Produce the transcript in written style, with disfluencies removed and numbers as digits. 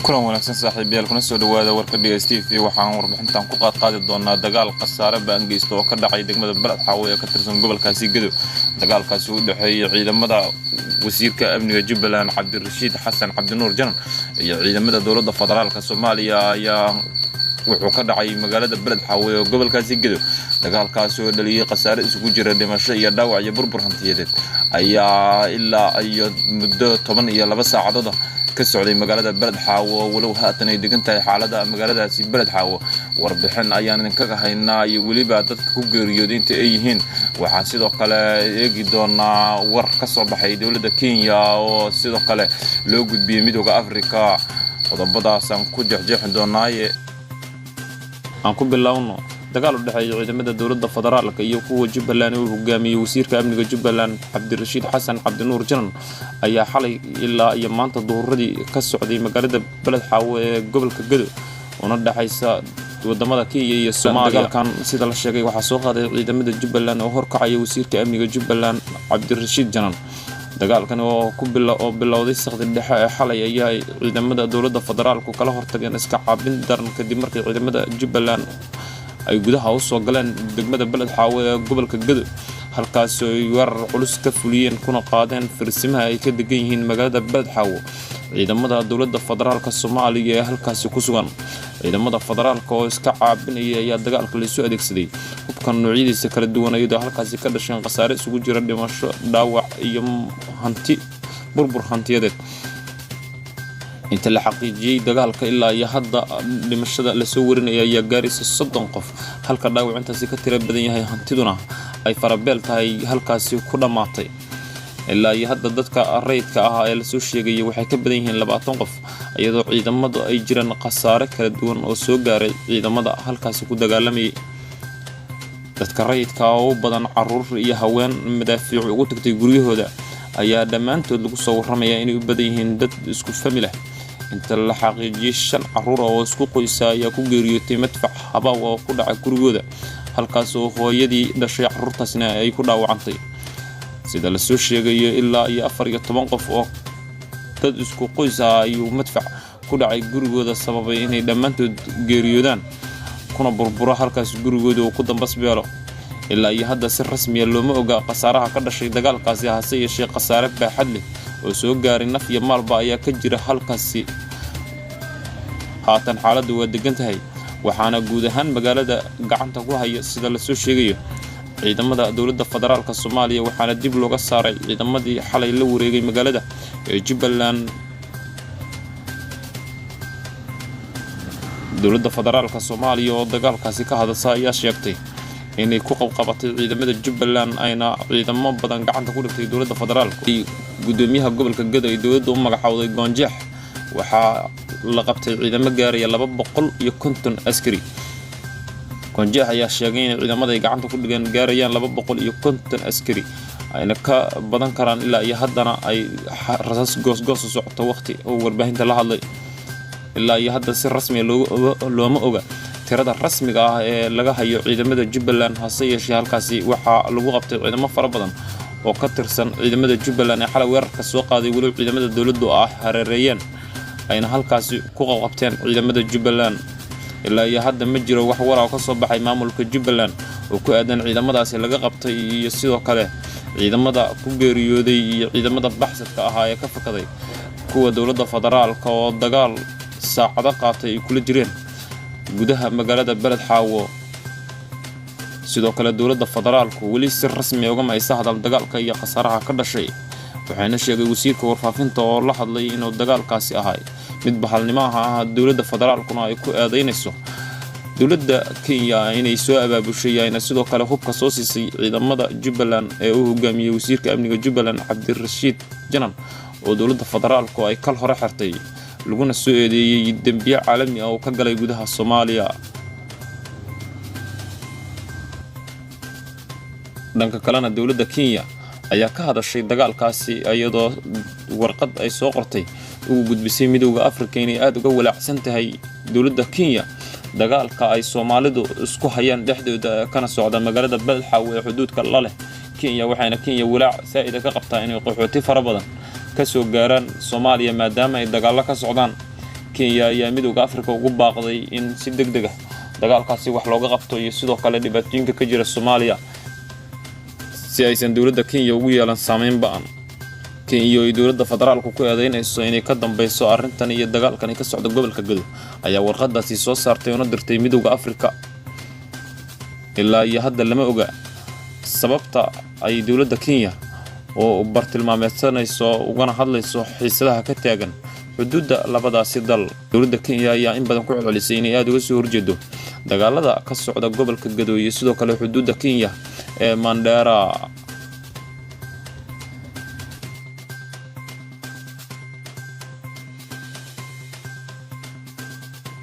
kulan wanaagsan saaxiibayaal kuna soo dhawaada warka DSTV waxaan warbixintan ku qaadi doonaa dagaal qasaare baan geysto oo ka dhacay degmada Balad Xaawo ee ka tirsan gobolkaasi Gadow. dagaalkaasi u dhaxeeyay ciidamada wasiirka amniga Jubbaland Cabdirashiid Xasan Cabdinuur Janan iyo ciidamada dowladda federaalka Soomaaliya ayaa wuxuu ka dhacay magaalada Balad Xaawo ee gobolkaasi Gadow. dagaalkaasi oo dhaliyay qasaare isugu jira dhimasho iyo dhaawac iyo burbur hantiyadeed ayaa ilaa ay muddo 12 saacadood ka socday magaalada Balad Xaawo walow haatan ay degan tahay xaaladda magaaladaasi Balad Xaawo. warbixin ayaan ka haynaa iyo waliba dadka ku geeriyooday inta ay yihiin. waxaa sidoo kale eegi doonaa war ka soo baxay dowladda Kenya oo sidoo kale loo gudbiyay midowga Afrika. qodobadaas aan ku jeexjeexin doonaa aan ku bilowno dagaal u dhaxeeya ciidamada dowladda federaalka iyo kuwa Jubbaland oo hogaamiyay wasiirka amniga Jubbaland Cabdirashiid Xasan Cabdinuur Janan ayaa xalay ilaa iyo maanta duhuradii ka socday magaalada Balad Xaawo ee gobolka Gadow oo dhaxaysa wadamada Kenya iyo Soomaaliya. dagaalkan sida la sheegay waxa soo qaaday ciidamada Jubbaland oo horkacaya wasiirka amniga Jubbaland Cabdirashiid Janan. dagaalkan oo bilowday saqdi dhexe ee xalay ayaa ciidamada dowladda federaalku kala hortageen iska caabin daran kadib markii ciidamada Jubbaland ay gudaha u soo galeen degmada Balad Xaawo ee gobolka Gadow halkaas oo ay weerar culus ka fuliyeen kuna qaadeen farsimaha ay ka degan yihiin magaalada Balad Xaawo. ciidamada dowladda federaalka Soomaaliya ee halkaas ku sugan ciidamada federaalka oo iska caabinaya ayaa dagaalka la soo adeegsaday hubkan noocyadiisa kala duwan iyadoo halkaas ka dhashay qasaare isugu jira dhimasho dhaawac iyo hanti burbur hantiyadeed. inta la xaqiijiyay dagaalka ilaa iyo hadda dhimashada la soo warinaya ayaa gaaraysa 30 qof halka dhaawac intaasi ka tira badan yahay hantiduna ay farabeel tahay halkaasi ku dhamaatay. ilaa iyo hadda dadka rayidka ah ee la soo sheegay waxay ka badan yihiin 20 qof iyadoo ciidamadu ay jiraan qasaare kala duwan oo soo gaaray ciidamada halkaasi ku dagaalamay. dadka rayidka oo badan caruur iyo haween madaafiic ugu tagtay guryahooda ayaa dhamaantood lagu soo warramaya inay u badan yihiin dad isku famil ah. inta la xaqiijiyay 5 caruur oo isku qoysa ayaa ku geeriyootay madfac habaaw oo ku dhacay gurigooda halkaas oo hooyadii dhashay caruurtaasna ay ku dhaawacantay. sida la soo sheegayo ilaa iyo 14 qof oo dad isku qoysa ayuu madfac ku dhacay gurigooda sababay inay dhamaantood geeriyoodaan kuna burburo halkaas gurigooda oo ku dambas beelo. ilaa iyo hadda si rasmi ah looma oga qasaaraha ka dhashay dagaalkaasi hase yeeshee qasaare baaxad leh oo soo gaaray naf iyo maalba ayaa ka jira halkaasi. haatan xaaladdu waa degan tahay waxaana guud ahaan magaalada gacanta ku haya sida la soo sheegayo ciidamada dowladda federaalka Soomaaliya waxaana dib looga saaray ciidamadii xalay la wareegay magaalada ee Jubbaland. dowladda federaalka Soomaaliya oo dagaalkaasi ka hadasay ayaa sheegtay inay ku qabqabatay ciidamada Jubbaland ayna ciidamo badan gacanta ku dhigtay dowladda federaalka. gudoomiyaha gobolka Gadow ee dowladda u magacaawday Goonjeex waxa la qabtay ciidamo gaaraya 250 askari. Goonjeex ayaa sheegay in ciidamada ay gacanta ku dhigan gaarayaan 250 askari ayna ka badan karaan ilaa iyo haddana ay rasaas goosgoos socoto waqti oo warbaahinta la hadlay. ilaa iyo hadda si rasmi ah looma oga tirada rasmiga ah ee laga hayo ciidamada Jubbaland hase yeeshee halkaasi waxa lagu qabtay ciidamo fara badan oo ka tirsan ciidamada Jubbaland ee xalay weerarka soo qaaday walow ciidamada dowladdu ah hareereeyeen ayna halkaasi ku qabteen ciidamada Jubbaland. ilaa iyo hadda ma jiro wax war ah ka soo baxay maamulka Jubbaland oo ku aadan ciidamadaasi laga qabtay iyo sidoo kale ciidamada ku geeriyooday iyo ciidamada baxsadka ah ee ka fakaday kuwa dowladda federaalka oo dagaal saacado qaatay ay kula jireen gudaha magaalada Balad Xaawo. sidoo kale dowladda federaalku wali si rasmi ah uga maysa hadal dagaalka iyo qasaaraha ka dhashay waxaana sheegay wasiirka warfaafinta oo la hadlay inuu dagaalkaasi ahay mid bahalnimo ah dowladda federaalkuna ay ku aadeynayso dowladda Kenya inay soo abaabushay ayna sidoo kale hubka soo siisay ciidamada Jubbaland ee uu hogaamiyay wasiirka amniga Jubbaland Cabdirashiid Janan oo dowladda federaalku ay kal hore xirtay laguna soo eedeeyay dambiyo caalami ah oo ka galay gudaha Soomaaliya. dhanka kalena dowladda Kenya ayaa ka hadashay dagaalkaasi iyadoo warqad ay soo qortay ugu gudbisay midowga Afrika inay aad uga walaacsan tahay dowladda Kenya dagaalka ay Soomaalidu isku hayaan dhexdooda kana socda magaalada Balad Xaawo ee xuduudka la leh Kenya. waxayna Kenya walaac saa'id ka qabtaa inay qaxooti fara badan ka soo gaaraan Soomaaliya maadaama ay dagaal ka socdaan Kenya ayaa midowga Afrika ugu baaqday in si degdeg ah dagaalkaasi wax looga qabto iyo sidoo kale dhibaatooyinka ka jira Soomaaliya si aysan dawladda Kenya ugu yeelan saameyn ba'an. Kenya iyo dawladda federaalku ku eedeynayso inay ka dambayso arrintan iyo dagaalkan ka socda gobolka Gedo ayaa warqadaasi soo saartay oo dirtay midowga Afrika. ilaa iyo hadda lama oga sababta ay dawladda Kenya oo bartilmaameedsanayso ugana hadlayso xiisadaha ka taagan xuduudda labadaasi dal. Dawladda Kenya ayaa in badan ku celcelisay inay aad uga soo horjeedo dagaalada ka socda gobolka Gedo iyo sidoo kale xuduudda Kenya ee Mandera.